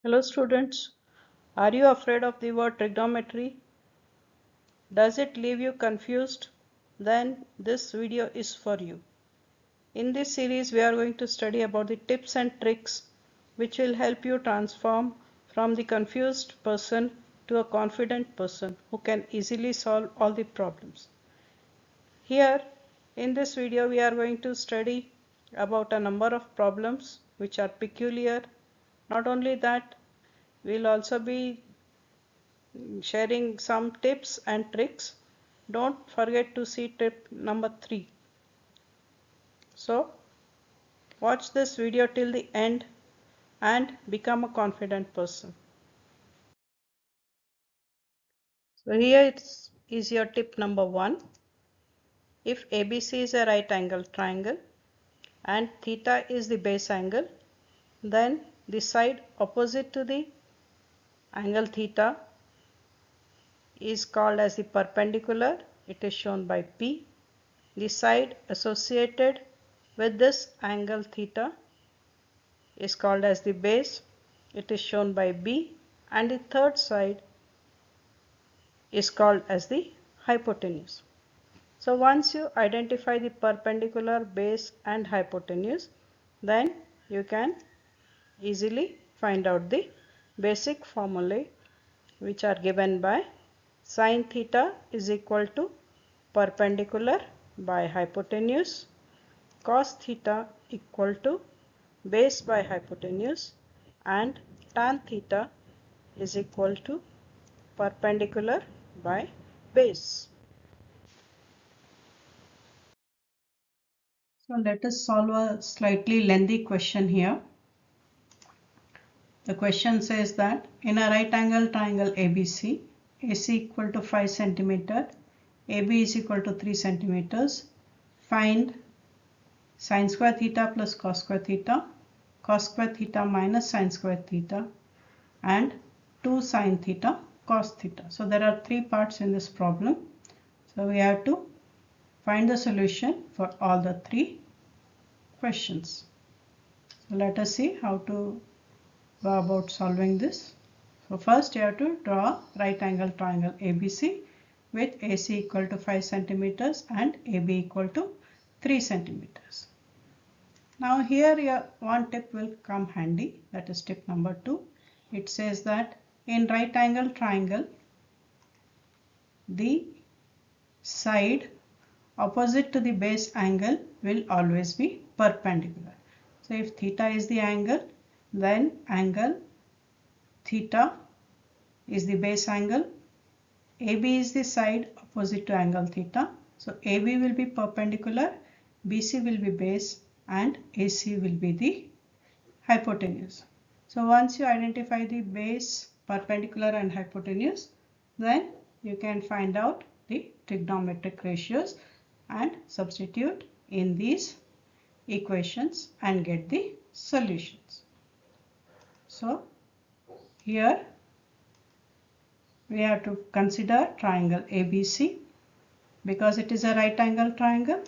Hello students, are you afraid of the word trigonometry? Does it leave you confused? Then this video is for you. In this series we are going to study about the tips and tricks which will help you transform from the confused person to a confident person who can easily solve all the problems. Here in this video we are going to study about a number of problems which are peculiar. Not only that, we will also be sharing some tips and tricks. Don't forget to see tip number 3. So watch this video till the end and become a confident person. So here is your tip number 1. If ABC is a right angle triangle and theta is the base angle, then the side opposite to the angle theta is called as the perpendicular. It is shown by P. The side associated with this angle theta is called as the base. It is shown by B, and the third side is called as the hypotenuse. So once you identify the perpendicular, base and hypotenuse, then you can easily find out the basic formulae which are given by sin theta is equal to perpendicular by hypotenuse, cos theta equal to base by hypotenuse, and tan theta is equal to perpendicular by base. So let us solve a slightly lengthy question here. The question says that in a right angle triangle ABC, AC equal to 5 cm, AB is equal to 3 cm, find sin square theta plus cos square theta minus sin square theta, and 2 sin theta cos theta. So there are 3 parts in this problem. So we have to find the solution for all the 3 questions. So let us see how to go about solving this. So first you have to draw right angle triangle ABC with AC equal to 5 centimeters and AB equal to 3 centimeters. Now here one tip will come handy, that is tip number 2. It says that in right angle triangle, the side opposite to the base angle will always be perpendicular. So if theta is the angle, then angle theta is the base angle, AB is the side opposite to angle theta. So AB will be perpendicular, BC will be base, and AC will be the hypotenuse. So once you identify the base, perpendicular and hypotenuse, then you can find out the trigonometric ratios and substitute in these equations and get the solutions. So here we have to consider triangle ABC because it is a right angle triangle.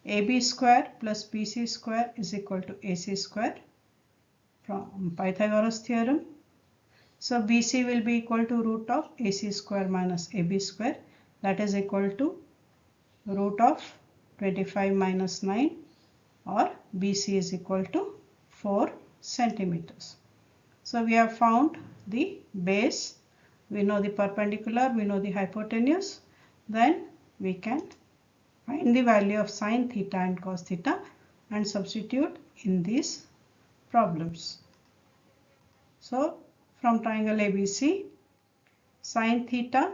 AB square plus BC square is equal to AC square from Pythagoras theorem. So BC will be equal to root of AC square minus AB square, that is equal to root of 25 minus 9, or BC is equal to 4 centimeters. So we have found the base, we know the perpendicular, we know the hypotenuse. Then we can find the value of sin theta and cos theta and substitute in these problems. So from triangle ABC, sin theta,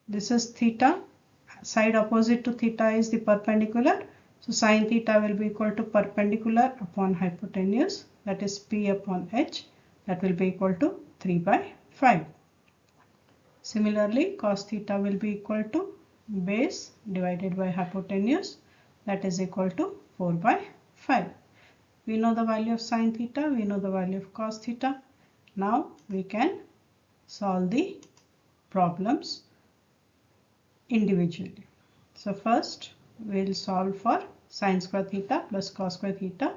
this is theta, side opposite to theta is the perpendicular. So sin theta will be equal to perpendicular upon hypotenuse, that is P upon H, that will be equal to 3 by 5. Similarly, cos theta will be equal to base divided by hypotenuse, that is equal to 4 by 5. We know the value of sin theta, we know the value of cos theta. Now we can solve the problems individually. So first we will solve for sin square theta plus cos square theta.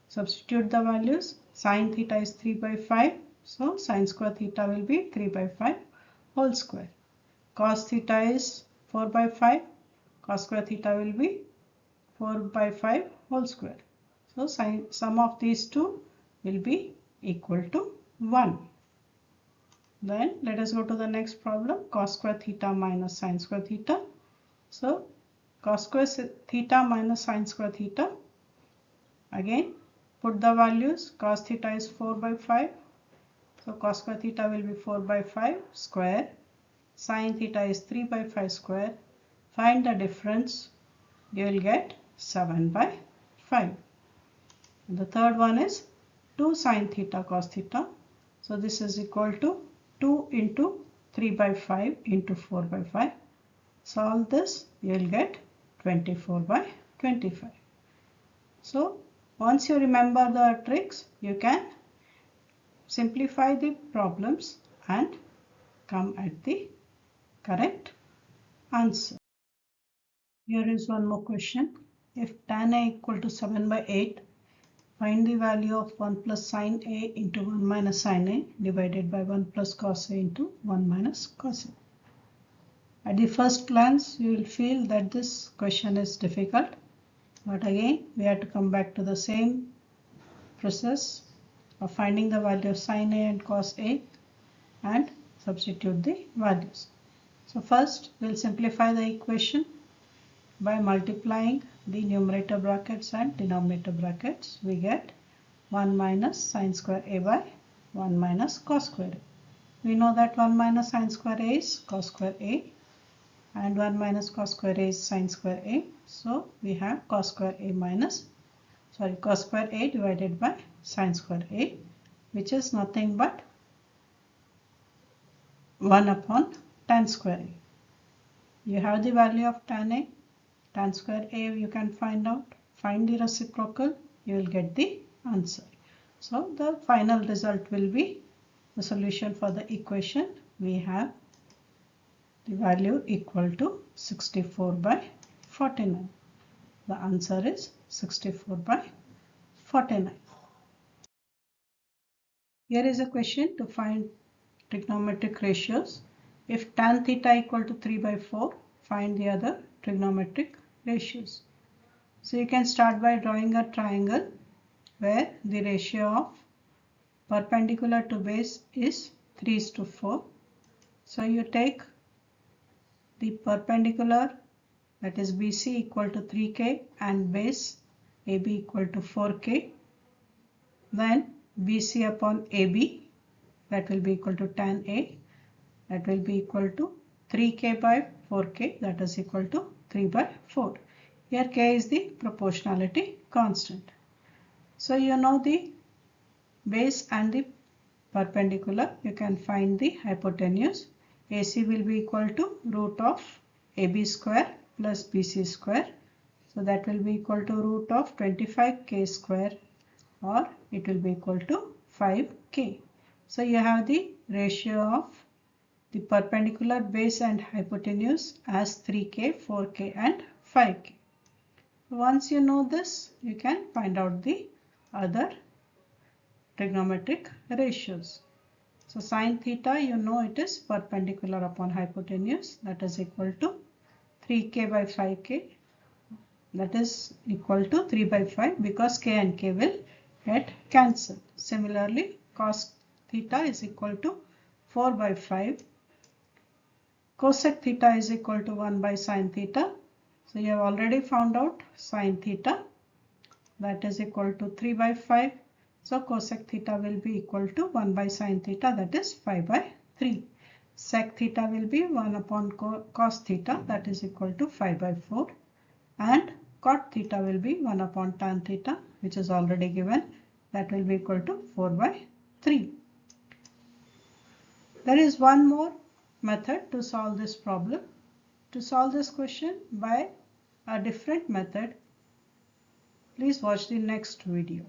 Substitute the values. Sin theta is 3 by 5. So sin square theta will be 3 by 5 whole square. Cos theta is 4 by 5. Cos square theta will be 4 by 5 whole square. So sum of these two will be equal to 1. Then let us go to the next problem. Cos square theta minus sin square theta. So cos square theta minus sin square theta. Again put the values. Cos theta is 4 by 5. So cos square theta will be 4 by 5 square. Sin theta is 3 by 5 square. Find the difference. You will get 7 by 5. And the third one is 2 sin theta cos theta. So this is equal to 2 into 3 by 5 into 4 by 5. Solve this, you will get 24 by 25. So once you remember the tricks, you can simplify the problems and come at the correct answer. Here is one more question. If tan A equal to 7 by 8, find the value of 1 plus sin A into 1 minus sin A divided by 1 plus cos A into 1 minus cos A. At the first glance, you will feel that this question is difficult. But again, we have to come back to the same process of finding the value of sin A and cos A and substitute the values. So first, we'll simplify the equation by multiplying the numerator brackets and denominator brackets. We get 1 minus sin square A by 1 minus cos square A. We know that 1 minus sin square A is cos square A and 1 minus cos square A is sin square A. So we have cos square A divided by sin square A, which is nothing but 1 upon tan square A. You have the value of tan A. Tan square A you can find out. Find the reciprocal, you will get the answer. So the final result will be the solution for the equation. We have the value equal to 64 by 49. The answer is 64 by 49. Here is a question to find trigonometric ratios. If tan theta equal to 3 by 4, find the other trigonometric ratios. So you can start by drawing a triangle where the ratio of perpendicular to base is 3:4. So you take the perpendicular, that is BC, equal to 3K and base AB equal to 4K. Then BC upon AB, that will be equal to tan A, that will be equal to 3K by 4K, that is equal to 3 by 4. Here K is the proportionality constant. So you know the base and the perpendicular. You can find the hypotenuse. AC will be equal to root of AB square plus BC square. So that will be equal to root of 25K square, or it will be equal to 5K. So you have the ratio of the perpendicular, base and hypotenuse as 3K, 4K and 5K. Once you know this, you can find out the other trigonometric ratios. So sin theta, you know it is perpendicular upon hypotenuse, that is equal to 3K by 5K, that is equal to 3 by 5 because K and K will get cancelled. Similarly, cos theta is equal to 4 by 5. Cosec theta is equal to 1 by sin theta. So you have already found out sin theta, that is equal to 3 by 5. So cosec theta will be equal to 1 by sin theta, that is 5 by 3. Sec theta will be 1 upon cos theta, that is equal to 5 by 4. And cot theta will be 1 upon tan theta, which is already given, that will be equal to 4 by 3. There is one more method to solve this problem. To solve this question by a different method, please watch the next video.